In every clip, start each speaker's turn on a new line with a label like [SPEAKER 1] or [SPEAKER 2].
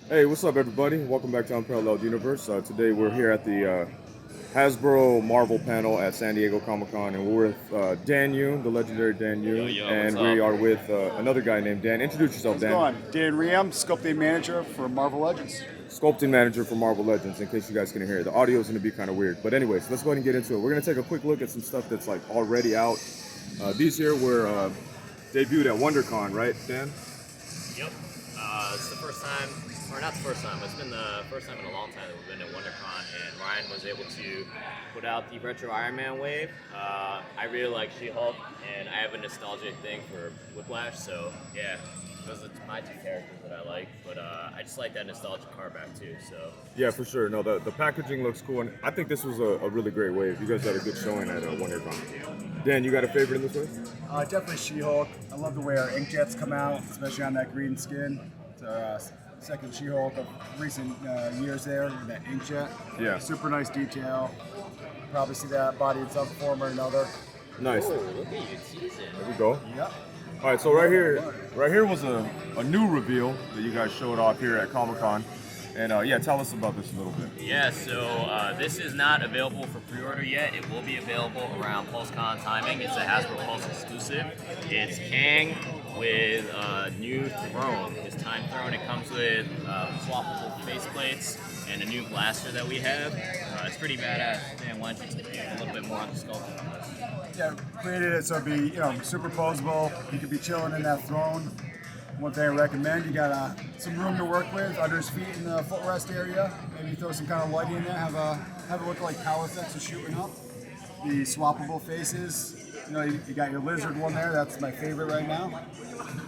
[SPEAKER 1] Hey, what's up, everybody? Welcome back to Unparalleled Universe. Today we're here at the Hasbro Marvel panel at San Diego Comic Con, and we're with Dan Yoon, the legendary Dan
[SPEAKER 2] Yo,
[SPEAKER 1] Yoon,
[SPEAKER 2] yo, what's
[SPEAKER 1] and
[SPEAKER 2] up?
[SPEAKER 1] we are with another guy named Dan. Introduce yourself,
[SPEAKER 3] How's it
[SPEAKER 1] Dan.
[SPEAKER 3] going? Dan Rheaume, Sculpting Manager for Marvel Legends.
[SPEAKER 1] Sculpting manager for Marvel Legends, in case you guys can hear it. The audio is going to be kind of weird. But anyways, let's go ahead and get into it. We're going to take a quick look at some stuff that's like already out. These here were debuted at WonderCon, right, Dan?
[SPEAKER 2] Yep. It's the first time, or not the first time, but it's been the first time in a long time that we've been at WonderCon, and Ryan was able to put out the retro Iron Man wave. I really like She-Hulk, and I have a nostalgic thing for Whiplash, so yeah, those are my two characters that I like. But I just like that nostalgic car back too. So
[SPEAKER 1] Yeah, for sure. No, the packaging looks cool, and I think this was a really great wave. You guys had a good showing at WonderCon. Dan, you got a favorite in this wave?
[SPEAKER 3] Definitely She-Hulk. I love the way our inkjets come out, especially on that green skin. It's our second She-Hulk of recent years there with that inkjet.
[SPEAKER 1] Yeah.
[SPEAKER 3] Super nice detail. Probably see that body in some form or another.
[SPEAKER 1] Nice.
[SPEAKER 2] oh, look at you teasing.
[SPEAKER 1] There we go.
[SPEAKER 3] Yep.
[SPEAKER 1] All right, so right here was a new reveal that you guys showed off here at Comic Con, and yeah, tell us about this a little bit.
[SPEAKER 2] Yeah, so this is not available for pre-order yet. It will be available around PulseCon timing. It's a Hasbro Pulse exclusive. It's Kang with new throne, his time throne. It comes with swappable faceplates and a new blaster that we have. It's pretty badass. Dan, why don't you explain a little bit more on the sculpting on this?
[SPEAKER 3] Yeah, created it so it'd be superposable. You could be chilling in that throne. One thing I recommend, you got some room to work with under his feet in the footrest area. Maybe throw some kind of lighting in there. Have it look like power effects are shooting up. The swappable faces. You got your lizard one there. That's my favorite right now.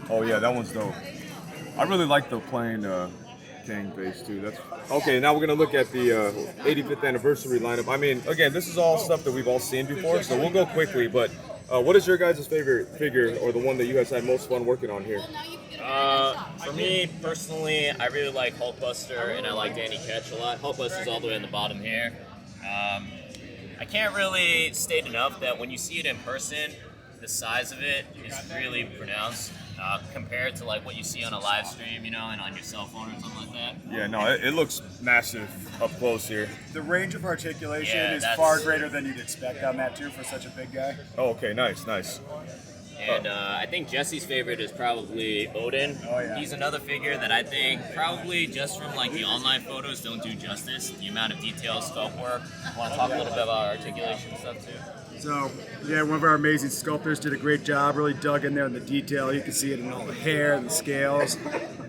[SPEAKER 1] Oh yeah, that one's dope. I really like the plain King face too. That's okay. Now we're gonna look at the 85th anniversary lineup. I mean, again, this is all stuff that we've all seen before, so we'll go quickly. But what is your guys' favorite figure, or the one that you guys had most fun working on here?
[SPEAKER 2] For me personally, I really like Hulkbuster and I like Danny Ketch a lot. Hulkbuster's all the way on the bottom here. I can't really state enough that when you see it in person, the size of it is really pronounced compared to like what you see on a live stream, and on your cell phone or something like that.
[SPEAKER 1] Yeah, no, it looks massive up close here.
[SPEAKER 3] The range of articulation
[SPEAKER 2] Yeah,
[SPEAKER 3] is
[SPEAKER 2] that's-
[SPEAKER 3] far greater than you'd expect on that too for such a big guy.
[SPEAKER 1] Oh, okay, nice, nice.
[SPEAKER 2] And I think Jesse's favorite is probably Odin.
[SPEAKER 3] Oh, yeah.
[SPEAKER 2] He's another figure that I think probably just from like the online photos don't do justice. The amount of detail, sculpt work. I want to talk a little bit about articulation and stuff too.
[SPEAKER 3] So, yeah, one of our amazing sculptors did a great job, really dug in there in the detail. You can see it in all the hair and the scales.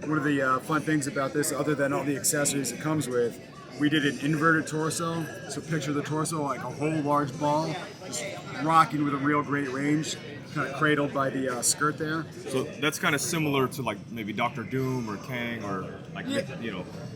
[SPEAKER 3] One of the fun things about this, other than all the accessories it comes with, we did an inverted torso. So picture the torso like a whole large ball, just rocking with a real great range, kind of cradled by the skirt there.
[SPEAKER 1] So that's kind of similar to like maybe Doctor Doom or Kang or like
[SPEAKER 3] Yeah.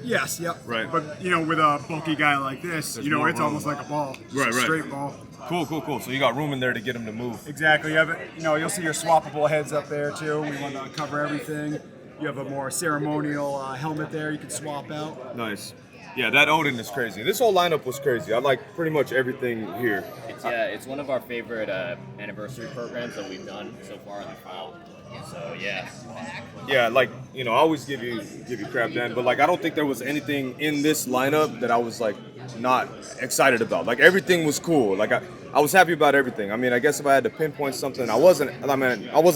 [SPEAKER 3] Yes, yep.
[SPEAKER 1] Right.
[SPEAKER 3] But, with a bulky guy like this,
[SPEAKER 1] There's more
[SPEAKER 3] it's
[SPEAKER 1] room.
[SPEAKER 3] almost like a ball. Just
[SPEAKER 1] Right,
[SPEAKER 3] a
[SPEAKER 1] right.
[SPEAKER 3] straight ball.
[SPEAKER 1] Cool. So you got room in there to get him to move.
[SPEAKER 3] Exactly. You have you'll see your swappable heads up there too. We want to cover everything. You have a more ceremonial helmet there you can swap out.
[SPEAKER 1] Nice. Yeah, that Odin is crazy. This whole lineup was crazy. I like pretty much everything here.
[SPEAKER 2] It's one of our favorite anniversary programs that we've done so far in the fall. So yeah.
[SPEAKER 1] Yeah, like I always give you crap, Dan, but like I don't think there was anything in this lineup that I was like not excited about. Like everything was cool. Like I was happy about everything. I mean, I guess if I had to pinpoint something, I wasn't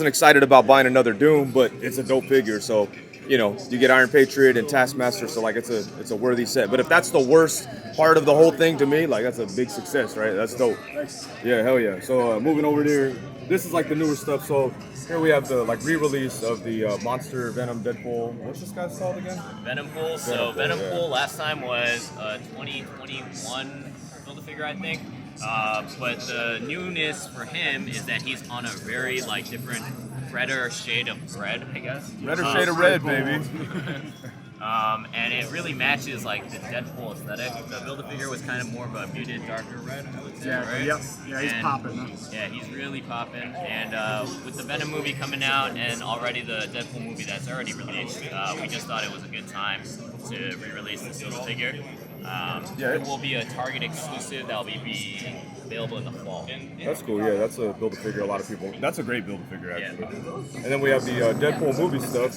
[SPEAKER 1] excited about buying another Doom, but it's a dope figure. So you get Iron Patriot and Taskmaster, so like it's a worthy set. But if that's the worst part of the whole thing to me, like that's a big success, right? That's dope. Yeah, hell yeah. So moving over there, this is like the newer stuff. So here we have the like re-release of the Monster Venom Deadpool. What's this guy's called again?
[SPEAKER 2] Venom Pool. So Venom Pool last time was 2021 Build-A-Figure, I think. But the newness for him is that he's on a very like different redder shade of red, I guess.
[SPEAKER 1] Redder shade of red, baby.
[SPEAKER 2] And it really matches like the Deadpool aesthetic. The Build-A-Figure was kind of more of a muted, darker red, I would say, right?
[SPEAKER 3] Yep. Yeah, he's
[SPEAKER 2] And-
[SPEAKER 3] popping. Huh?
[SPEAKER 2] Yeah, he's really popping. And with the Venom movie coming out and already the Deadpool movie that's already released, we just thought it was a good time to re-release this little figure.
[SPEAKER 1] Yeah,
[SPEAKER 2] It will be a Target exclusive that will be available in the fall.
[SPEAKER 1] That's cool. Yeah, that's a Build-A-Figure. A lot of people. That's a great Build-A-Figure, actually. And then we have the Deadpool movie stuff.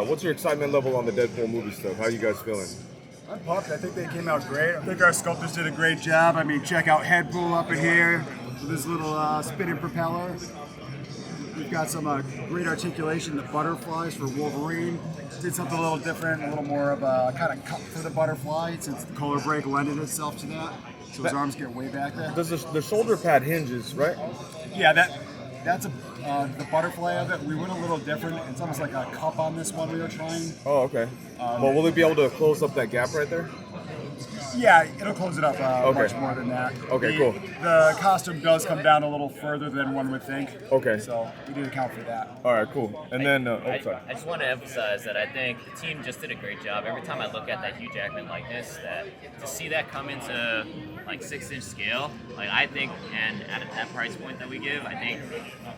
[SPEAKER 1] What's your excitement level on the Deadpool movie stuff? How are you guys feeling?
[SPEAKER 3] I'm pumped. I think they came out great. I think our sculptors did a great job. I mean, check out Headpool up in here with this little spinning propeller. We've got some great articulation. The butterflies for Wolverine. Did something a little different, a little more of a kind of cut for the butterfly since the color break lended itself to that. So his arms get way back there.
[SPEAKER 1] Does the shoulder pad hinges, right?
[SPEAKER 3] Yeah, that's the butterfly of it. We went a little different. It's almost like a cup on this one we were trying.
[SPEAKER 1] Oh, okay. Well, will it be able to close up that gap right there?
[SPEAKER 3] Yeah, it'll close it up much more than that.
[SPEAKER 1] Okay, cool.
[SPEAKER 3] The costume does come down a little further than one would think.
[SPEAKER 1] Okay.
[SPEAKER 3] So we did account for that.
[SPEAKER 1] All right, cool. And then, sorry.
[SPEAKER 2] I just want to emphasize that I think the team just did a great job. Every time I look at that Hugh Jackman likeness, that to see that come into like 6-inch scale, like I think, and at that price point that we give, I think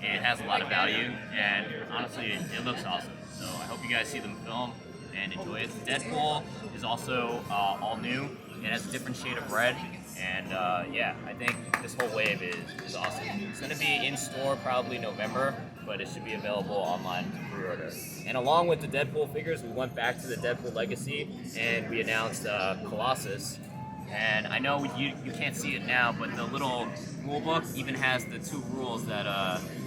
[SPEAKER 2] it has a lot of value. And honestly, it looks awesome. So I hope you guys see them film and enjoy it. Deadpool is also all new. It has a different shade of red, and yeah, I think this whole wave is awesome. It's going to be in store probably November, but it should be available online to pre-order. And along with the Deadpool figures, we went back to the Deadpool legacy, and we announced Colossus. And I know you can't see it now, but the little rule book even has the 2 rules that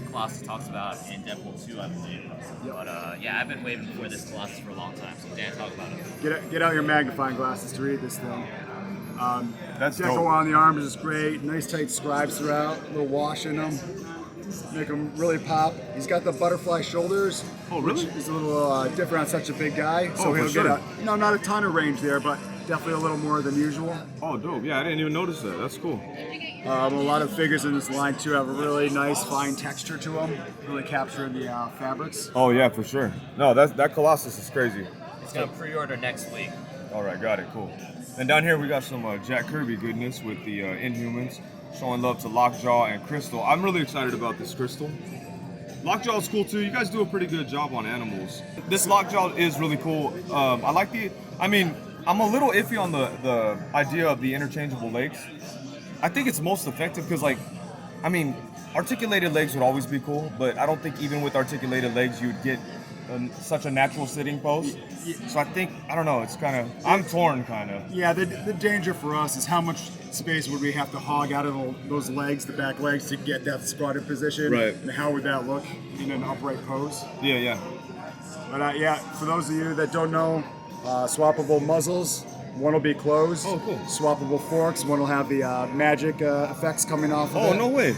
[SPEAKER 2] Colossus talks about in Deadpool 2, I believe. But yeah, I've been waiting for this Colossus for a long time, so Dan, talk about it.
[SPEAKER 3] Get out your magnifying glasses to read this thing.
[SPEAKER 1] That's
[SPEAKER 3] Deco
[SPEAKER 1] dope.
[SPEAKER 3] on the arms is great. Nice tight scribes throughout. A little wash in them. Make them really pop. He's got the butterfly shoulders.
[SPEAKER 1] Oh, really?
[SPEAKER 3] Which is a little different on such a big guy. So
[SPEAKER 1] Oh, for
[SPEAKER 3] he'll
[SPEAKER 1] sure.
[SPEAKER 3] get not a ton of range there, but definitely a little more than usual.
[SPEAKER 1] Oh, dope. Yeah, I didn't even notice that. That's cool.
[SPEAKER 3] A lot of figures in this line too have a really nice fine texture to them, really capturing the fabrics.
[SPEAKER 1] Oh, yeah, for sure. No, that Colossus is crazy.
[SPEAKER 2] It's going to pre-order next week.
[SPEAKER 1] All right, got it. Cool. And down here we got some Jack Kirby goodness with the Inhumans, showing love to Lockjaw and Crystal. I'm really excited about this Crystal. Lockjaw is cool too. You guys do a pretty good job on animals. This Lockjaw is really cool. I like I'm a little iffy on the idea of the interchangeable legs. I think it's most effective because, articulated legs would always be cool, but I don't think even with articulated legs you would get such a natural sitting pose. So I think, I don't know, it's kind of, I'm torn kind of.
[SPEAKER 3] Yeah, the danger for us is how much space would we have to hog out of those legs, the back legs, to get that squatted position.
[SPEAKER 1] Right.
[SPEAKER 3] And how would that look in an upright pose?
[SPEAKER 1] Yeah.
[SPEAKER 3] But yeah, for those of you that don't know, swappable muzzles. One will be closed.
[SPEAKER 1] Oh, cool.
[SPEAKER 3] Swappable forks. One will have the magic effects coming off of it.
[SPEAKER 1] Oh, no way.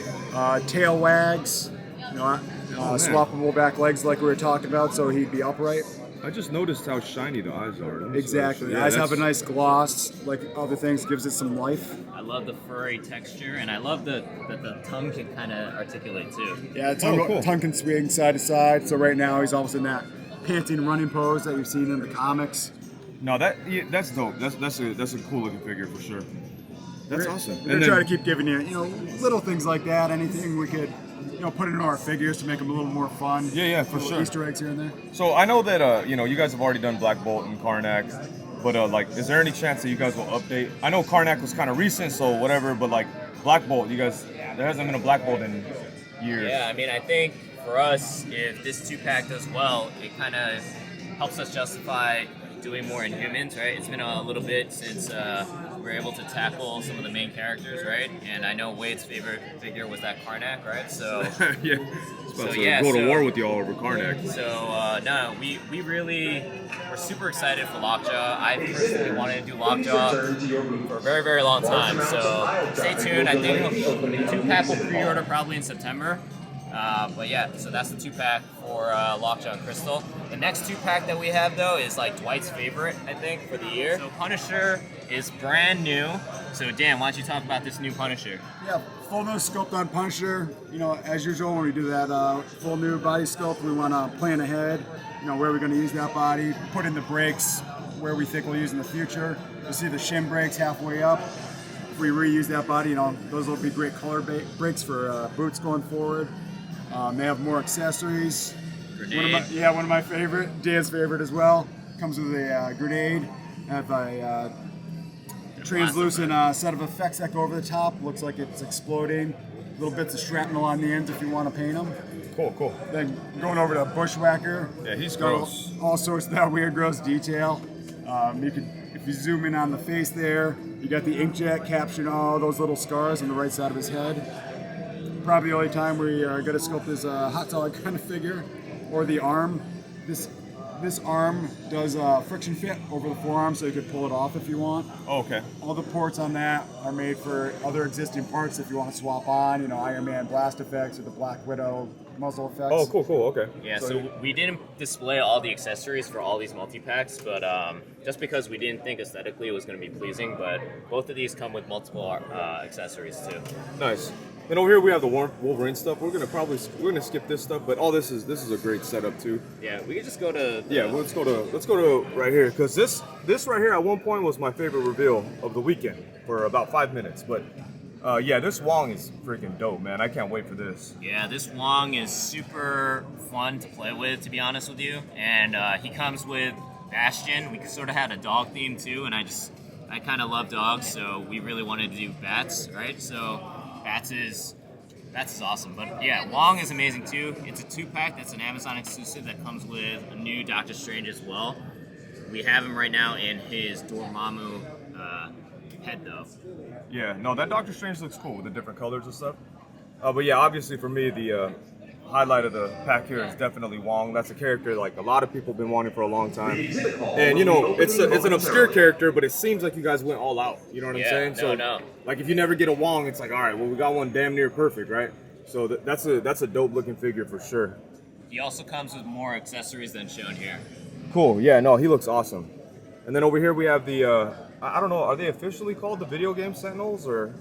[SPEAKER 3] Tail wags. Swappable back legs like we were talking about, so he'd be upright.
[SPEAKER 1] I just noticed how shiny the eyes are.
[SPEAKER 3] Exactly.
[SPEAKER 1] Yeah,
[SPEAKER 3] The eyes have a nice gloss, like other things, gives it some life.
[SPEAKER 2] I love the furry texture, and I love that the tongue can kind of articulate too.
[SPEAKER 3] Yeah,
[SPEAKER 1] cool.
[SPEAKER 3] tongue can swing side to side. So right now he's almost in that panting running pose that you've seen in the comics.
[SPEAKER 1] No, that's dope. That's a cool looking figure for sure. That's awesome.
[SPEAKER 3] We're gonna try to keep giving you, little things like that. Anything we could, put into our figures to make them a little more fun.
[SPEAKER 1] Yeah, for
[SPEAKER 3] Little
[SPEAKER 1] sure.
[SPEAKER 3] Easter eggs here and there.
[SPEAKER 1] So I know that you guys have already done Black Bolt and Karnak, but is there any chance that you guys will update? I know Karnak was kind of recent, so whatever, but Black Bolt, there hasn't been a Black Bolt in years.
[SPEAKER 2] Yeah, I think for us, if this 2-pack does well, it kind of helps us justify doing more Inhumans, right? It's been a little bit since we were able to tackle some of the main characters, right? And I know Wade's favorite figure was that Karnak, right? So
[SPEAKER 1] Yeah. Go to war with you all over Karnak.
[SPEAKER 2] So we're super excited for Lockjaw. I personally wanted to do Lockjaw for a very, very long time. So stay tuned. I think the 2-pack will pre-order probably in September. But yeah, so that's the 2-pack for Lockjaw and Crystal. The next 2-pack that we have though is Dwight's favorite, I think, for the year. So Punisher is brand new. So Dan, why don't you talk about this new Punisher?
[SPEAKER 3] Yeah, full new sculpt on Punisher. As usual when we do that full new body sculpt, we want to plan ahead. Where we're going to use that body, put in the brakes where we think we'll use in the future. You see the shim brakes halfway up. If we reuse that body, those will be great color brakes for boots going forward. They have more accessories.
[SPEAKER 2] Grenade.
[SPEAKER 3] One of my favorite, Dan's favorite as well. Comes with a grenade. Have a translucent set of effects that go over the top. Looks like it's exploding. Little bits of shrapnel on the ends if you want to paint them.
[SPEAKER 1] Cool, cool.
[SPEAKER 3] Then going over to Bushwhacker.
[SPEAKER 1] Yeah, he's
[SPEAKER 3] got
[SPEAKER 1] gross.
[SPEAKER 3] all sorts of that weird, gross detail. You can, if you zoom in on the face there, you got the inkjet capturing all those little scars on the right side of his head. Probably the only time we are going to sculpt his hot dog kind of figure, or the arm. This arm does friction fit over the forearm, so you could pull it off if you want.
[SPEAKER 1] Oh, okay.
[SPEAKER 3] All the ports on that are made for other existing parts if you want to swap on, Iron Man blast effects or the Black Widow muzzle effects.
[SPEAKER 1] Oh, cool, cool. Okay.
[SPEAKER 2] Yeah, so we didn't display all the accessories for all these multi-packs, but just because we didn't think aesthetically it was going to be pleasing, but both of these come with multiple accessories too.
[SPEAKER 1] Nice. And over here we have the Wolverine stuff. We're gonna skip this stuff, but all this is a great setup too.
[SPEAKER 2] Yeah, we could just go to.
[SPEAKER 1] Yeah, let's go to right here, because this right here at one point was my favorite reveal of the weekend for about 5 minutes. But yeah, this Wong is freaking dope, man. I can't wait for this.
[SPEAKER 2] Yeah, this Wong is super fun to play with, to be honest with you. And he comes with Bastion. We sort of had a dog theme too, and I kind of love dogs, so we really wanted to do bats, right? So bats is awesome. But yeah, Wong is amazing too. It's a 2-pack that's an Amazon exclusive that comes with a new Doctor Strange as well. We have him right now in his Dormammu head though.
[SPEAKER 1] Yeah, no, that Doctor Strange looks cool with the different colors and stuff. But yeah, obviously for me, the highlight of the pack here is definitely Wong. That's a character like a lot of people have been wanting for a long time. And it's an obscure character, but it seems like you guys went all out. You know what I'm saying?
[SPEAKER 2] No.
[SPEAKER 1] Like if you never get a Wong, it's like, all right, well we got one damn near perfect, right? So that's a dope looking figure for sure.
[SPEAKER 2] He also comes with more accessories than shown here.
[SPEAKER 1] Cool. Yeah, no, he looks awesome. And then over here we have the I don't know, are they officially called the Video Game Sentinels or?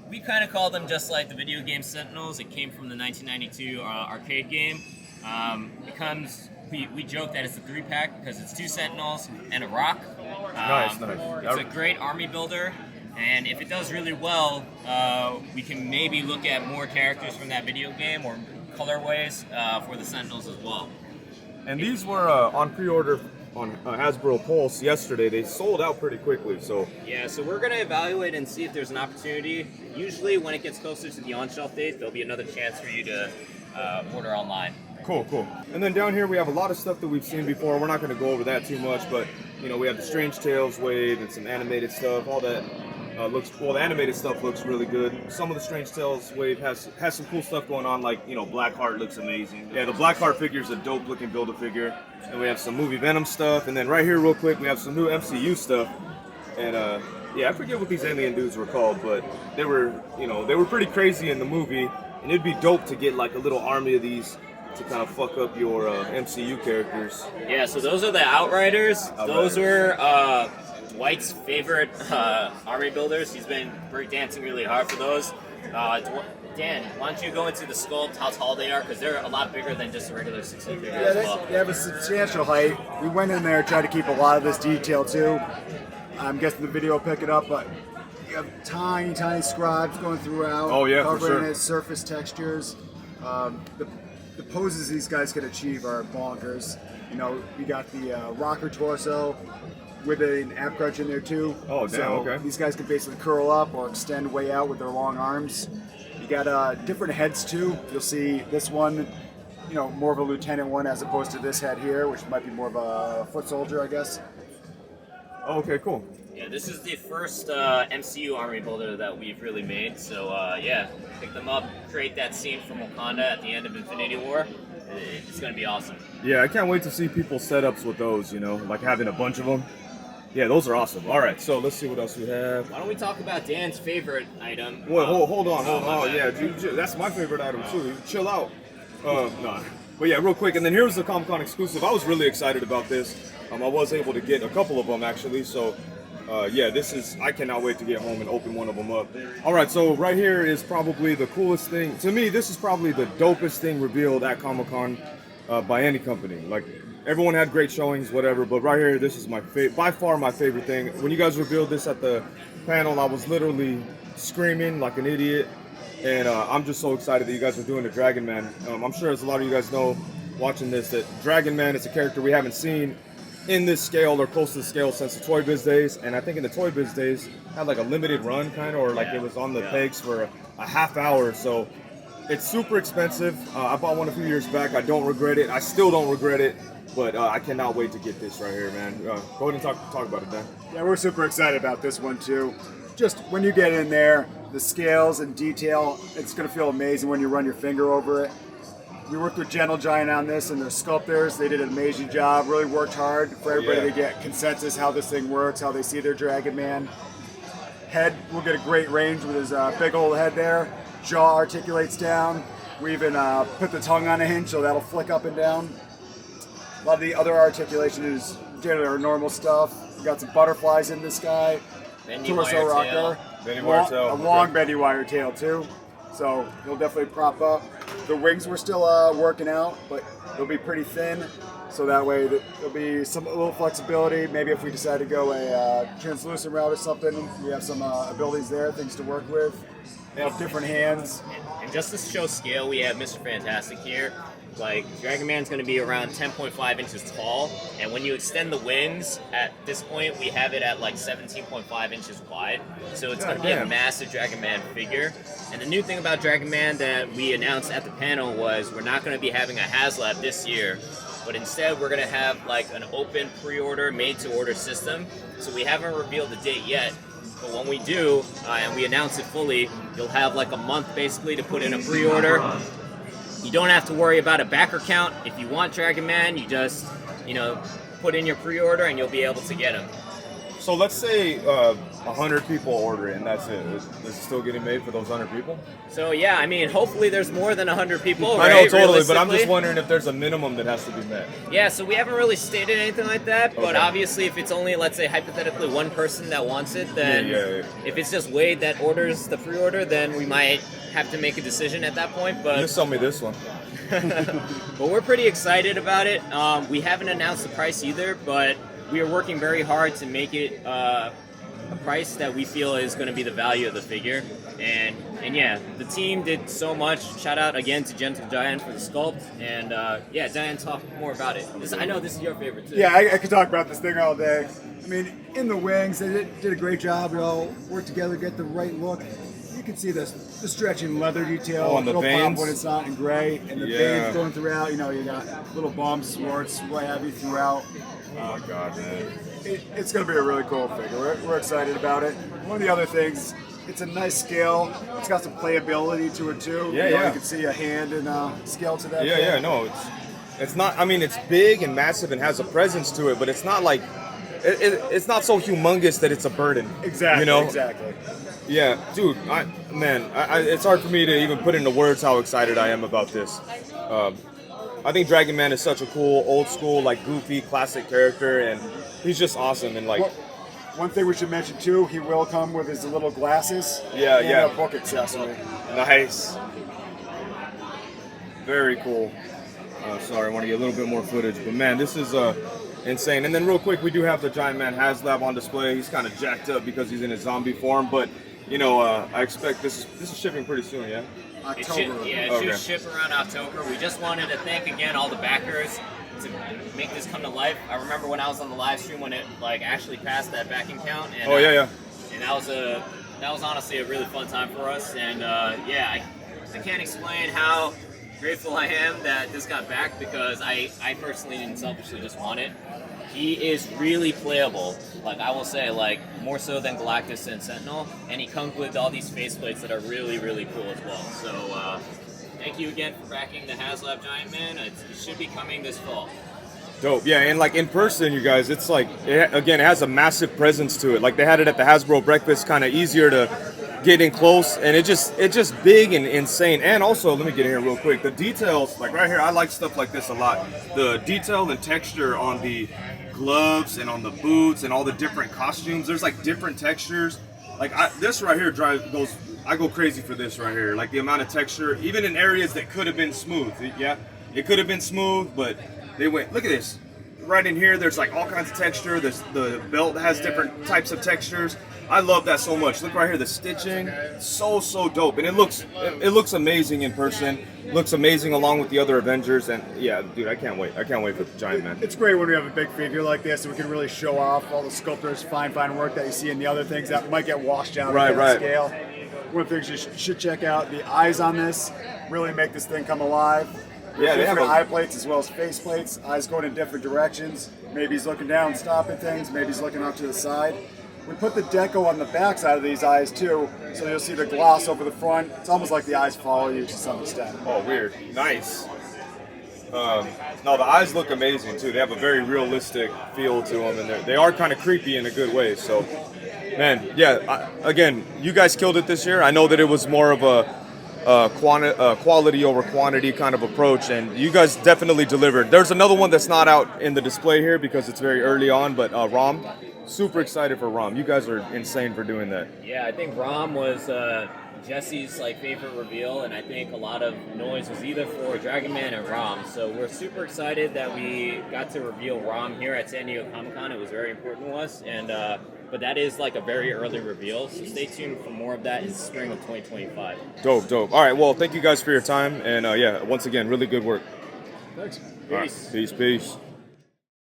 [SPEAKER 2] We kind of call them just like the Video Game Sentinels. It came from the 1992 arcade game. We joke that it's a 3-pack because it's 2 Sentinels and a rock.
[SPEAKER 1] Nice.
[SPEAKER 2] It's a great army builder, and if it does really well, we can maybe look at more characters from that video game or colorways for the Sentinels as well.
[SPEAKER 1] And these were on pre-order on Hasbro Pulse yesterday. They sold out pretty quickly, so.
[SPEAKER 2] Yeah, so we're going to evaluate and see if there's an opportunity. Usually when it gets closer to the on-shelf date, there'll be another chance for you to order online.
[SPEAKER 1] Cool. And then down here we have a lot of stuff that we've seen before. We're not going to go over that too much, but we have the Strange Tales wave and some animated stuff. All that the animated stuff looks really good. Some of the Strange Tales wave has some cool stuff going on, like Blackheart looks amazing. Yeah, the Blackheart figure is a dope looking Build-A-Figure. And we have some movie Venom stuff, and then right here real quick we have some new MCU stuff. And yeah, I forget what these alien dudes were called, but they were pretty crazy in the movie, and it'd be dope to get like a little army of these to kind of fuck up your MCU characters.
[SPEAKER 2] Yeah, so those are the Outriders. Those were Dwight's favorite army builders. He's been breakdancing really hard for those. Dan, why don't you go into the sculpt, how tall they are, because they're a lot bigger than just a regular 6-inch figure as well.
[SPEAKER 3] They have a substantial height. We went in there, tried to keep a lot of this detail too. I'm guessing the video will pick it up, but you have tiny scribes going throughout, covering its surface textures. The poses these guys can achieve are bonkers. We got the rocker torso with an ab crunch in there too.
[SPEAKER 1] Oh, damn,
[SPEAKER 3] so
[SPEAKER 1] okay.
[SPEAKER 3] These guys can basically curl up or extend way out with their long arms. You got different heads too. You'll see this one, more of a lieutenant one as opposed to this head here, which might be more of a foot soldier, I guess.
[SPEAKER 1] Oh, okay, cool.
[SPEAKER 2] Yeah, this is the first MCU army builder that we've really made. So yeah, pick them up, create that scene from Wakanda at the end of Infinity War. It's gonna be awesome.
[SPEAKER 1] Yeah, I can't wait to see people's setups with those. Like having a bunch of them. Yeah, those are awesome. All right, so let's see what else we have.
[SPEAKER 2] Why don't we talk about Dan's favorite item?
[SPEAKER 1] Wait, hold on. Oh, yeah, dude, that's my favorite item too. Chill out. Nah. But yeah, real quick, and then here's the Comic-Con exclusive. I was really excited about this. I was able to get a couple of them actually, so yeah, I cannot wait to get home and open one of them up. All right, so right here is probably the coolest thing. To me, this is probably the dopest thing revealed at Comic-Con by any company. Like, everyone had great showings, whatever, but right here, this is by far my favorite thing. When you guys revealed this at the panel, I was literally screaming like an idiot, and I'm just so excited that you guys are doing the Dragon-Man. I'm sure as a lot of you guys know watching this, that Dragon-Man is a character we haven't seen in this scale or close to the scale since the Toy Biz days. And I think in the Toy Biz days had like a limited run kind of, or like it was on the pegs for a half hour. So it's super expensive. I bought one a few years back. I don't regret it. I still don't regret it. But I cannot wait to get this right here, man. Go ahead and talk about it, Dan.
[SPEAKER 3] Yeah, we're super excited about this one too. Just when you get in there, the scales and detail, it's going to feel amazing when you run your finger over it. We worked with Gentle Giant on this and their sculptors. They did an amazing job, really worked hard for everybody to get consensus how this thing works, how they see their Dragon-Man. Head, we'll get a great range with his big old head there. Jaw articulates down. We even put the tongue on a hinge, so that'll flick up and down. A lot of the other articulation is generally our normal stuff. We got some butterflies in this guy.
[SPEAKER 2] Bendy
[SPEAKER 3] Torso
[SPEAKER 2] wire
[SPEAKER 3] rocker.
[SPEAKER 2] tail.
[SPEAKER 1] Bendy wire tail.
[SPEAKER 3] A long bendy wire tail too. So he'll definitely prop up. The wings we're still working out, but they'll be pretty thin. So that way there'll be a little flexibility. Maybe if we decide to go a translucent route or something, we have some abilities there, things to work with. They have different hands.
[SPEAKER 2] And just to show scale, we have Mr. Fantastic here. Like, Dragon-Man's going to be around 10.5 inches tall, and when you extend the wings, at this point, we have it at like 17.5 inches wide. So it's going to be a massive Dragon-Man figure. And the new thing about Dragon-Man that we announced at the panel was we're not going to be having a HasLab this year, but instead we're going to have like an open pre-order, made-to-order system. So we haven't revealed the date yet, but when we do, and we announce it fully, you'll have like a month basically to put in a pre-order. You don't have to worry about a backer count. If you want Dragon-Man, you just, put in your pre-order and you'll be able to get him.
[SPEAKER 1] So let's say 100 people order it and that's it. Is it still getting made for those 100 people?
[SPEAKER 2] So yeah, I mean, hopefully there's more than 100 people,
[SPEAKER 1] I
[SPEAKER 2] right?
[SPEAKER 1] know, totally, but I'm just wondering if there's a minimum that has to be met.
[SPEAKER 2] Yeah, so we haven't really stated anything like that, but
[SPEAKER 1] Okay.
[SPEAKER 2] obviously if it's only, let's say, hypothetically one person that wants it, then if it's just Wade that orders the pre-order, then we might have to make a decision at that point. But
[SPEAKER 1] Just sell me this one.
[SPEAKER 2] but we're pretty excited about it. We haven't announced the price either, but we are working very hard to make it a price that we feel is going to be the value of the figure. And yeah, the team did so much. Shout out again to Gentle Giant for the sculpt. And yeah, Giant, talk more about it. I know this is your favorite too.
[SPEAKER 3] Yeah, I could talk about this thing all day. I mean, in the wings, they did a great job. They all worked together, get the right look. You can see the stretching leather detail.
[SPEAKER 1] Oh, and the
[SPEAKER 3] It'll
[SPEAKER 1] veins.
[SPEAKER 3] pop when it's not in gray, and the veins going throughout. You got little bumps, warts, what have you throughout.
[SPEAKER 1] Oh, God, man.
[SPEAKER 3] It's going to be a really cool figure. We're excited about it. One of the other things, it's a nice scale. It's got some playability to it too.
[SPEAKER 1] Yeah,
[SPEAKER 3] You can see a hand and scale to that.
[SPEAKER 1] Yeah, no, it's not. I mean, it's big and massive and has a presence to it, but it's not like it's not so humongous that it's a burden.
[SPEAKER 3] Exactly. Exactly.
[SPEAKER 1] Yeah, dude, it's hard for me to even put into words how excited I am about this. I think Dragon-Man is such a cool, old school, like goofy, classic character, and he's just awesome. And like,
[SPEAKER 3] one thing we should mention too, he will come with his little glasses.
[SPEAKER 1] Yeah,
[SPEAKER 3] and
[SPEAKER 1] yeah.
[SPEAKER 3] a book accessory.
[SPEAKER 1] Nice. Very cool. Sorry, I want to get a little bit more footage, but man, this is insane. And then real quick, we do have the Giant Man HasLab on display. He's kind of jacked up because he's in his zombie form, but I expect this is shipping pretty soon, yeah?
[SPEAKER 3] October.
[SPEAKER 2] It should ship around October. We just wanted to thank again all the backers to make this come to life. I remember when I was on the live stream when it actually passed that backing count. And, and that was honestly a really fun time for us. And I can't explain how grateful I am that this got back, because I personally and selfishly just want it. He is really playable. Like, I will say, more so than Galactus and Sentinel. And he comes with all these faceplates that are really, really cool as well. So, thank you again for backing the HasLab Giant Man. It should be coming this fall.
[SPEAKER 1] Dope. Yeah, and in person, you guys, it's it has a massive presence to it. Like, they had it at the Hasbro breakfast, kind of easier to get in close, and it's just big and insane. And also, let me get in here real quick. The details, like right here, I like stuff like this a lot. The detail and texture on the gloves and on the boots and all the different costumes. There's different textures. This right here I go crazy for this right here. Like the amount of texture, even in areas that could have been smooth. Yeah, it could have been smooth, but they went. Look at this. right in here, there's like all kinds of texture. The belt has different types of textures. I love that so much. Look right here, the stitching, so dope, and it looks amazing in person. Looks amazing along with the other Avengers, and yeah, dude, I can't wait. I can't wait for the Giant Man.
[SPEAKER 3] It's great when we have a big figure like this, and we can really show off all the sculptors' fine work that you see in the other things that might get washed out on the scale. One of the things you should check out, the eyes on this really make this thing come alive.
[SPEAKER 1] Yeah, they have
[SPEAKER 3] different eye plates as well as face plates. Eyes going in different directions. Maybe he's looking down, stopping things. Maybe he's looking off to the side. We put the deco on the back side of these eyes too, so you'll see the gloss over the front. It's almost like the eyes follow you to some extent.
[SPEAKER 1] Oh, weird. Nice. No, the eyes look amazing too. They have a very realistic feel to them, and they are kind of creepy in a good way. So, man, yeah. Again, you guys killed it this year. I know that it was more of a quality over quantity kind of approach, and you guys definitely delivered. There's another one that's not out in the display here because it's very early on, but Rheaume. Super excited for Rheaume. You guys are insane for doing that.
[SPEAKER 2] Yeah, I think Rheaume was Jesse's favorite reveal, and I think a lot of noise was either for Dragon-Man and Rheaume. So we're super excited that we got to reveal Rheaume here at San Diego Comic-Con. It was very important to us, and but that is a very early reveal. So stay tuned for more of that in spring of 2025.
[SPEAKER 1] Dope. All right, well, thank you guys for your time, and yeah, once again, really good work.
[SPEAKER 3] Thanks.
[SPEAKER 1] Peace. Peace.